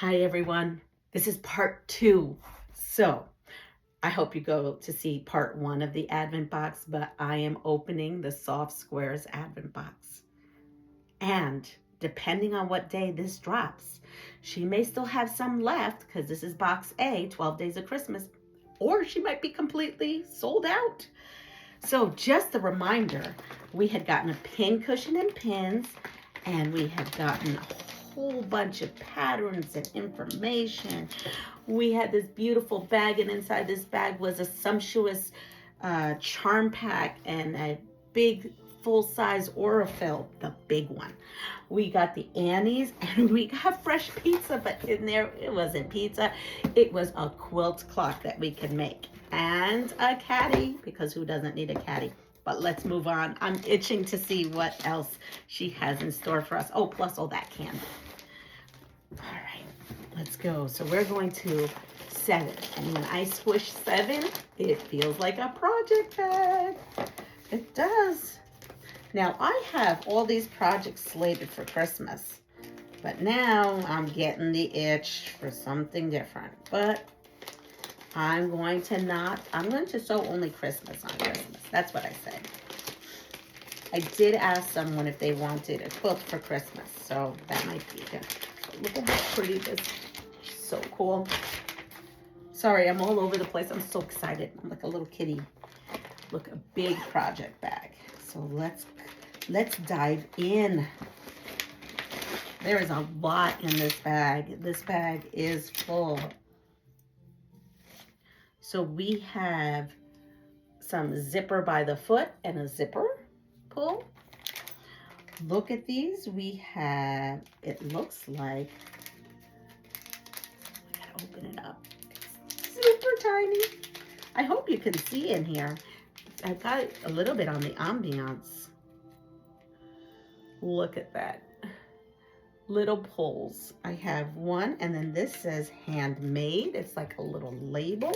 Hi everyone, this is part 2. So I hope you go to see part 1 of the Advent box, but I am opening the Soft Squares Advent box. And depending on what day this drops, she may still have some left because this is box A, 12 Days of Christmas, or she might be completely sold out. So just a reminder, we had gotten a pin cushion and pins, and we had gotten a whole bunch of patterns and information. We had this beautiful bag, and inside this bag was a sumptuous charm pack and a big full-size Aurifil, the big one. We got the Annies and we got fresh pizza, but in there it wasn't pizza. It was a quilt clock that we could make and a caddy, because who doesn't need a caddy? But let's move on. I'm itching to see what else she has in store for us. Oh, plus all that candy. All right, let's go. So we're going to 7. And when I squish 7, it feels like a project bag. It does. Now, I have all these projects slated for Christmas, but now I'm getting the itch for something different. But I'm going to sew only Christmas on Christmas. That's what I said. I did ask someone if they wanted a quilt for Christmas, so that might be good. So look at how pretty this is. So cool. Sorry, I'm all over the place. I'm so excited. I'm like a little kitty. Look, a big project bag. So let's dive in. There is a lot in this bag. This bag is full. So we have some zipper by the foot and a zipper pull. Look at these. We have, it looks like, I gotta open it up. It's super tiny. I hope you can see in here. I got a little bit on the ambiance. Look at that. Little pulls. I have one, and then this says handmade. It's like a little label.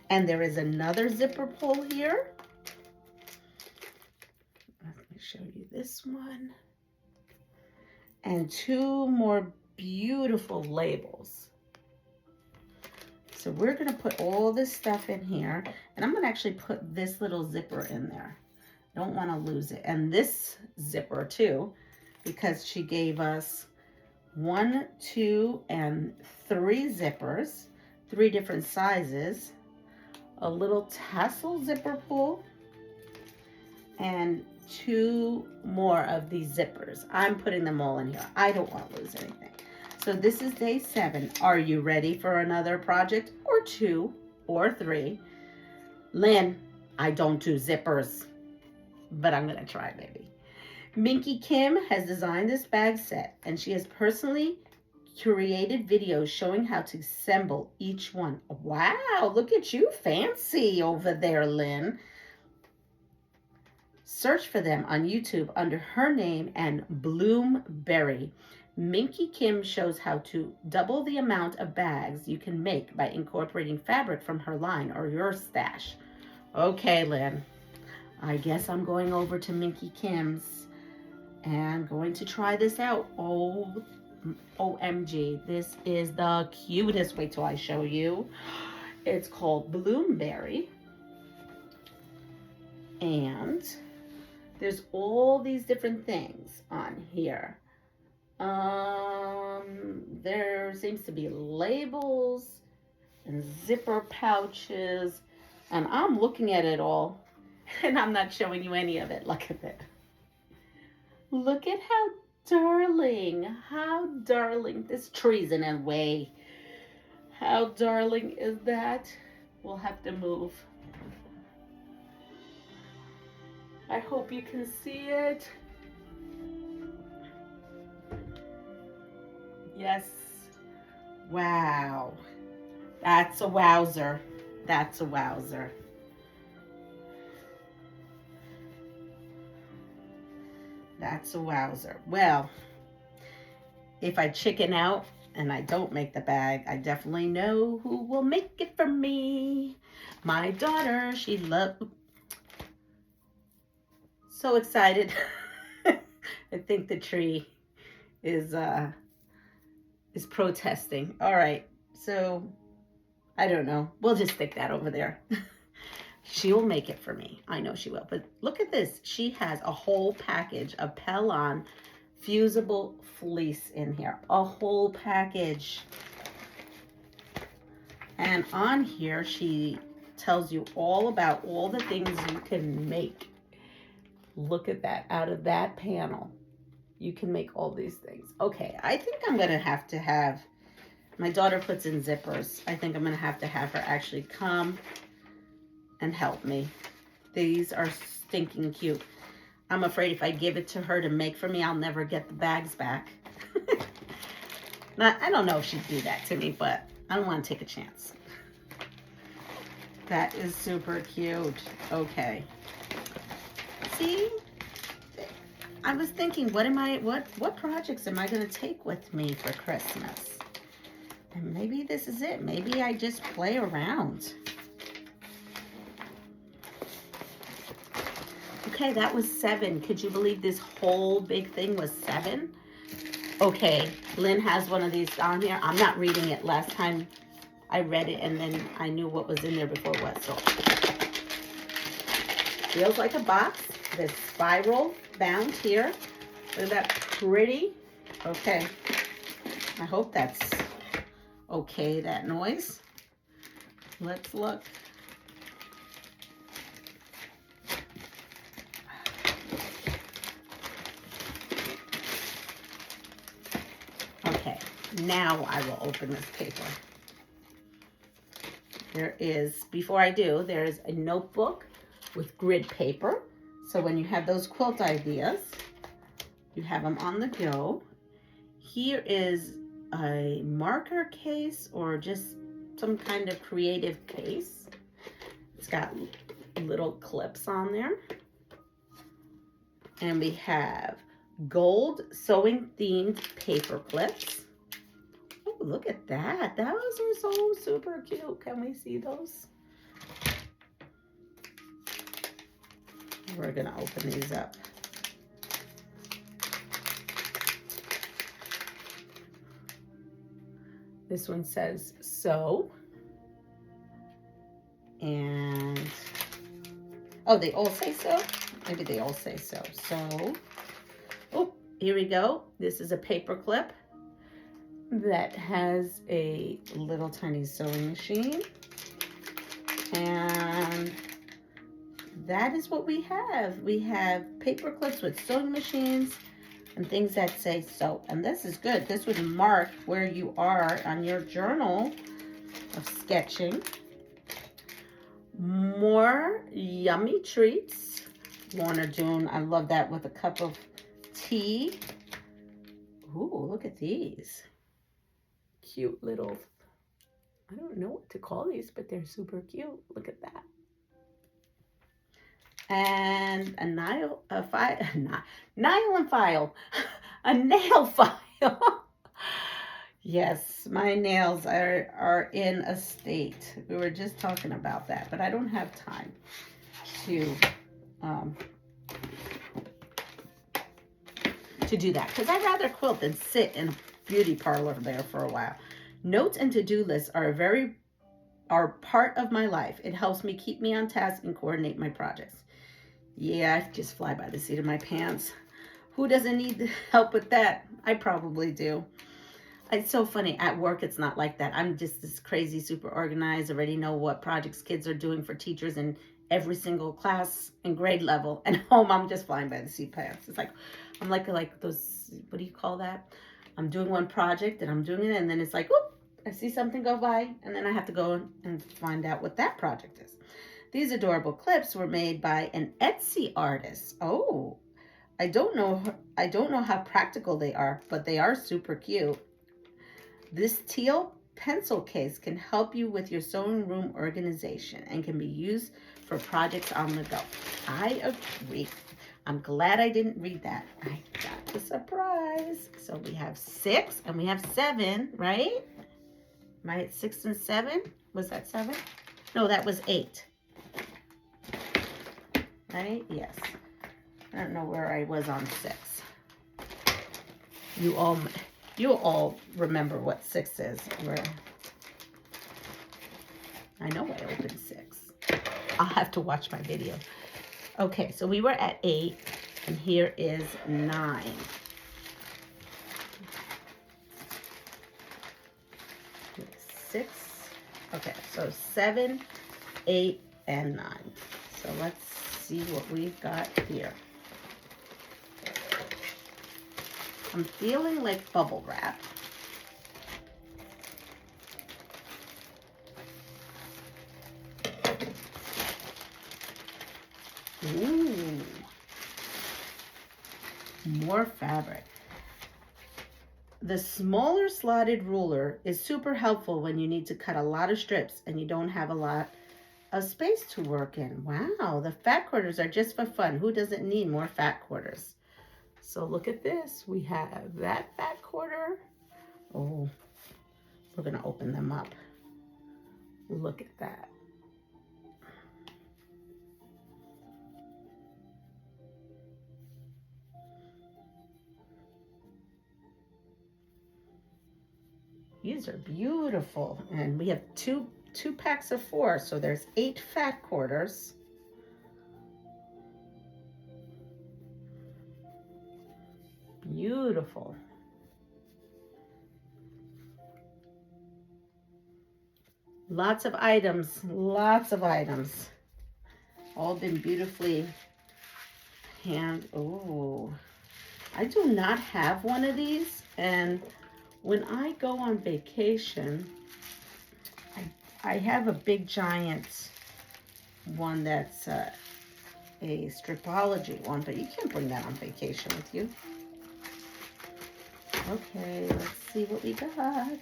And there is another zipper pull here. Let me show you this one. And 2 more beautiful labels. So we're gonna put all this stuff in here, and I'm gonna actually put this little zipper in there. Don't wanna lose it. And this zipper too, because she gave us 1, 2, and 3 zippers, 3 different sizes, a little tassel zipper pull, and 2 more of these zippers. I'm putting them all in here. I don't want to lose anything. So this is day 7. Are you ready for another project, or 2, or 3? Lynn, I don't do zippers, but I'm gonna try maybe. Minky Kim has designed this bag set, and she has personally curated videos showing how to assemble each one. Wow, look at you, fancy over there, Lynn. Search for them on YouTube under her name and Bloomberry. Minky Kim shows how to double the amount of bags you can make by incorporating fabric from her line or your stash. Okay, Lynn, I guess I'm going over to Minky Kim's and going to try this out. Oh, OMG, this is the cutest. Wait till I show you. It's called Bloomberry. And there's all these different things on here. There seems to be labels and zipper pouches. And I'm looking at it all, and I'm not showing you any of it. Look at that. Look at how darling. This tree's in a way. How darling is that? We'll have to move. I hope you can see it. Yes. Wow. That's a wowzer. That's a wowzer. That's a wowzer. Well, if I chicken out and I don't make the bag, I definitely know who will make it for me. My daughter, she loves... So excited. I think the tree is is protesting. All right, so I don't know. We'll just stick that over there. She'll make it for me. I know she will. But look at this. She has a whole package of Pellon fusible fleece in here. A whole package. And on here, she tells you all about all the things you can make. Look at that. Out of that panel, you can make all these things. Okay, I think I'm going to have, my daughter puts in zippers. I think I'm going to have her actually come and help me. These are stinking cute. I'm afraid if I give it to her to make for me, I'll never get the bags back. Now, I don't know if she'd do that to me, but I don't want to take a chance. That is super cute. Okay. See? I was thinking, what projects am I going to take with me for Christmas? And maybe this is it. Maybe I just play around. Okay, that was 7. Could you believe this whole big thing was 7? Okay, Lynn has one of these on here. I'm not reading it. Last time I read it and then I knew what was in there before it was. So, feels like a box. This spiral bound here. Look at that pretty. Okay, I hope that's okay, that noise. Let's look. Okay, now I will open this paper. There is, before I do, there's a notebook with grid paper. So when you have those quilt ideas, you have them on the go. Here is a marker case or just some kind of creative case. It's got little clips on there. And we have gold sewing themed paper clips. Oh, look at that. Those are so super cute. Can we see those? We're gonna open these up. This one says sew. And, oh, they all say so? Maybe they all say so. So, oh, here we go. This is a paper clip that has a little tiny sewing machine. And that is what we have. We have paper clips with sewing machines and things that say sew. And this is good. This would mark where you are on your journal of sketching. More yummy treats. Lorna June, I love that, with a cup of tea. Ooh, look at these. Cute little, I don't know what to call these, but they're super cute. Look at that. And a nail file. Yes, my nails are in a state. We were just talking about that, but I don't have time to do that because I'd rather quilt than sit in a beauty parlor there for a while. Notes and to-do lists are part of my life. It helps me keep me on task and coordinate my projects. Yeah, I just fly by the seat of my pants. Who doesn't need help with that? I probably do. It's so funny. At work, it's not like that. I'm just this crazy, super organized, already know what projects kids are doing for teachers in every single class and grade level. And home, I'm just flying by the seat of pants. It's like, I'm like those, what do you call that? I'm doing one project and I'm doing it, and then it's like, whoop, I see something go by, and then I have to go and find out what that project is. These adorable clips were made by an Etsy artist. Oh, I don't know how practical they are, but they are super cute. This teal pencil case can help you with your sewing room organization and can be used for projects on the go. I agree. I'm glad I didn't read that. I got the surprise. So we have 6 and we have 7, right? Am I at 6 and 7? Was that 7? No, that was 8. Right? Yes. I don't know where I was on 6. You all You'll all remember what 6 is. I know I opened 6. I'll have to watch my video. Okay, so we were at 8, and here is 9. Here's 6. Okay, so 7, 8, and 9. So let's see what we've got here. I'm feeling like bubble wrap. Ooh, more fabric. The smaller slotted ruler is super helpful when you need to cut a lot of strips and you don't have a lot of space to work in. Wow, the fat quarters are just for fun. Who doesn't need more fat quarters? So look at this. We have that fat quarter. Oh, we're gonna open them up. Look at that. These are beautiful. And we have two packs of 4, so there's 8 fat quarters. Beautiful. Lots of items, all been beautifully oh, I do not have one of these, and when I go on vacation, I have a big giant one that's a stripology one, but you can't bring that on vacation with you. Okay, let's see what we got.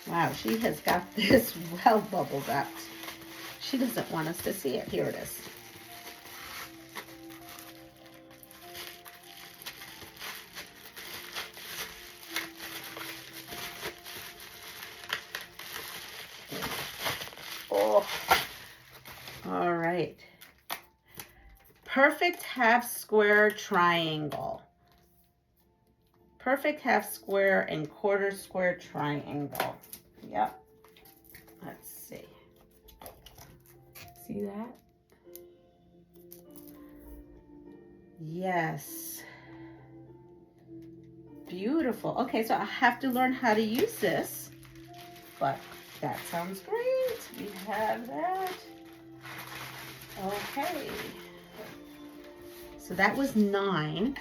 Wow, she has got this well bubble wrapped. She doesn't want us to see it. Here it is. Oh, all right. Perfect half square triangle. Perfect half square and quarter square triangle. Yep. Let's see. See that? Yes. Beautiful. Okay, so I have to learn how to use this, but that sounds great. We have that. Okay. So that was 9.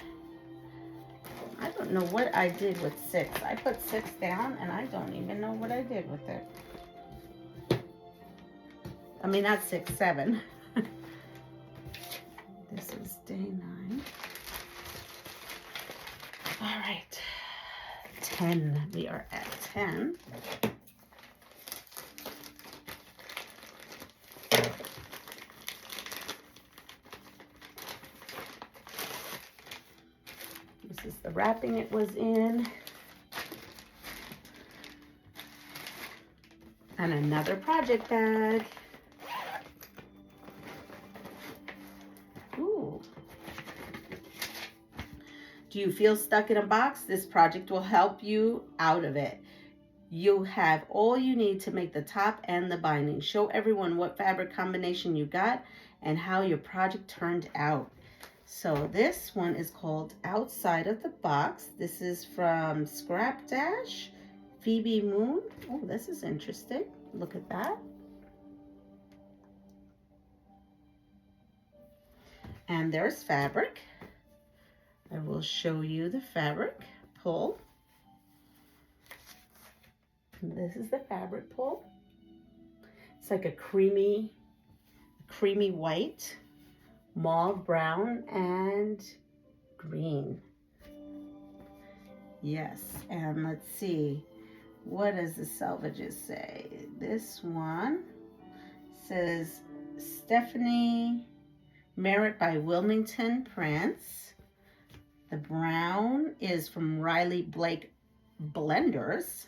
I don't know what I did with 6. I put 6 down and I don't even know what I did with it. I mean, not 6, 7. This is day 9. All right. 10. We are at 10. This is the wrapping it was in. And another project bag. Ooh. Do you feel stuck in a box? This project will help you out of it. You have all you need to make the top and the binding. Show everyone what fabric combination you got and how your project turned out. So this one is called Outside of the Box. This is from Scrap Dash, Phoebe Moon. Oh, this is interesting. Look at that. And there's fabric. I will show you the fabric pull. And this is the fabric pull. It's like a creamy white, mauve brown, and green. Yes, and let's see. What does the selvages say? This one says Stephanie Merritt by Wilmington Prints. The brown is from Riley Blake Blenders.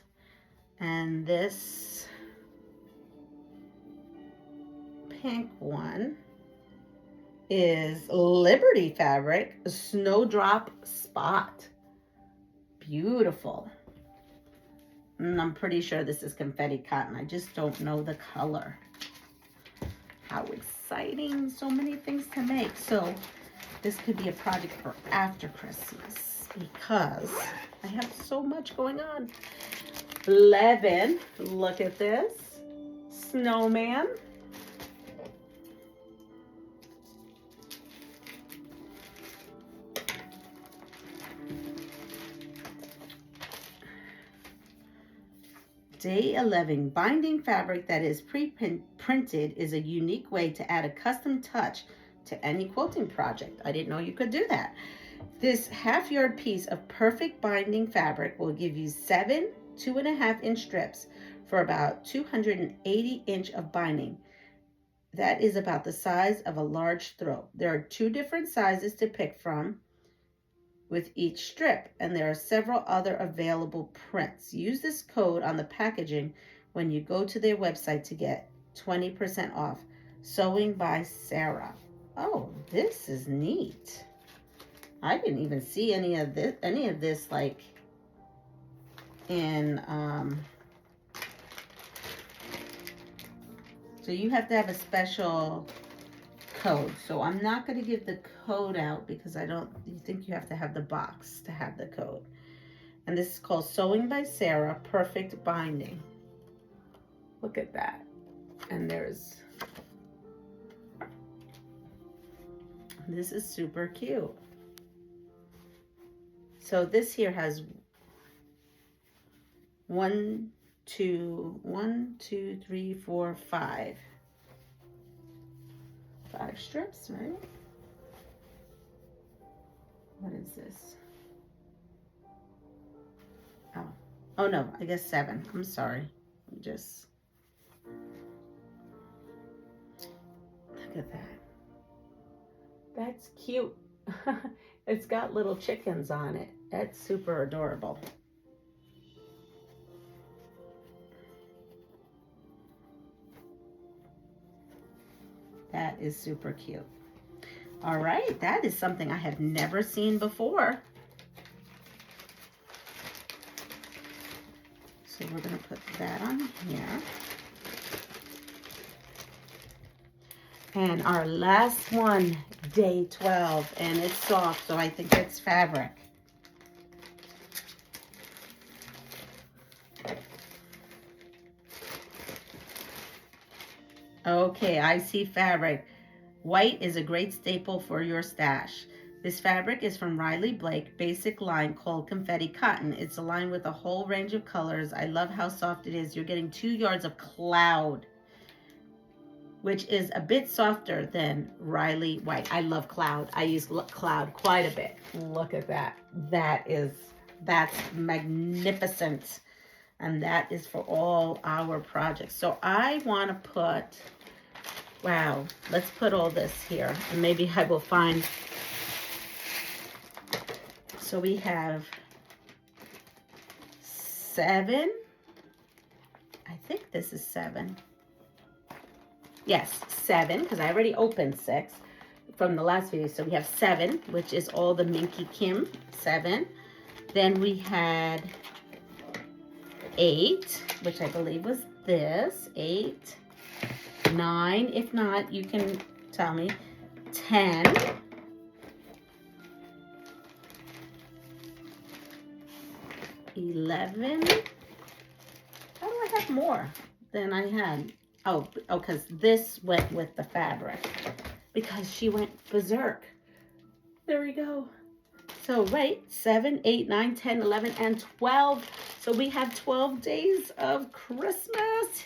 And this pink one is Liberty fabric, Snowdrop Spot. Beautiful. And I'm pretty sure this is confetti cotton. I just don't know the color. How exciting. So many things to make. So this could be a project for after Christmas because I have so much going on. 11. Look at this. Snowman. Day 11, binding fabric that is pre-printed is a unique way to add a custom touch to any quilting project. I didn't know you could do that. This half-yard piece of perfect binding fabric will give you 7 2.5-inch strips for about 280 inch of binding. That is about the size of a large throat. There are 2 different sizes to pick from with each strip, and there are several other available prints. Use this code on the packaging when you go to their website to get 20% off. Sewing by Sarah. Oh, this is neat. I didn't even see any of this like in so you have to have a special code. So I'm not going to give the code out because I don't think you have to have the box to have the code. And this is called Sewing by Sarah Perfect Binding. Look at that. And this is super cute. So this here has 1, 2, 3, 4, 5. 5 strips, right? What is this? Oh no, I guess 7. I'm sorry. Look at that. That's cute. It's got little chickens on it. That's super adorable. That is super cute. All right, that is something I have never seen before. So we're going to put that on here. And our last one, day 12, and it's soft, so I think it's fabric. Okay, I see fabric. White is a great staple for your stash. This fabric is from Riley Blake, basic line called Confetti Cotton. It's a line with a whole range of colors. I love how soft it is. You're getting 2 yards of Cloud, which is a bit softer than Riley White. I love Cloud. I use Cloud quite a bit. Look at that. That's magnificent. And that is for all our projects. So I want to put, wow, let's put all this here. And maybe I will find, so we have 7. I think this is 7. Yes, 7, because I already opened 6 from the last video. So we have 7, which is all the Minky Kim, 7. Then we had 8, which I believe was this, 8, 9, if not, you can tell me, 10, 11, how do I have more than I had? Oh, because this went with the fabric, because she went berserk. There we go. So, right, 7, 8, 9, 10, 11, and 12. So we have 12 days of Christmas,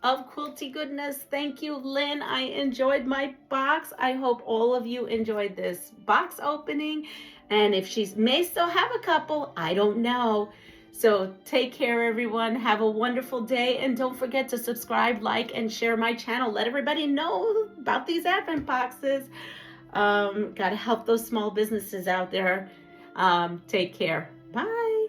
of quilty goodness. Thank you, Lynn. I enjoyed my box. I hope all of you enjoyed this box opening. And if she may still have a couple, I don't know. So take care, everyone. Have a wonderful day. And don't forget to subscribe, like, and share my channel. Let everybody know about these advent boxes. Got to help those small businesses out there. Take care. Bye.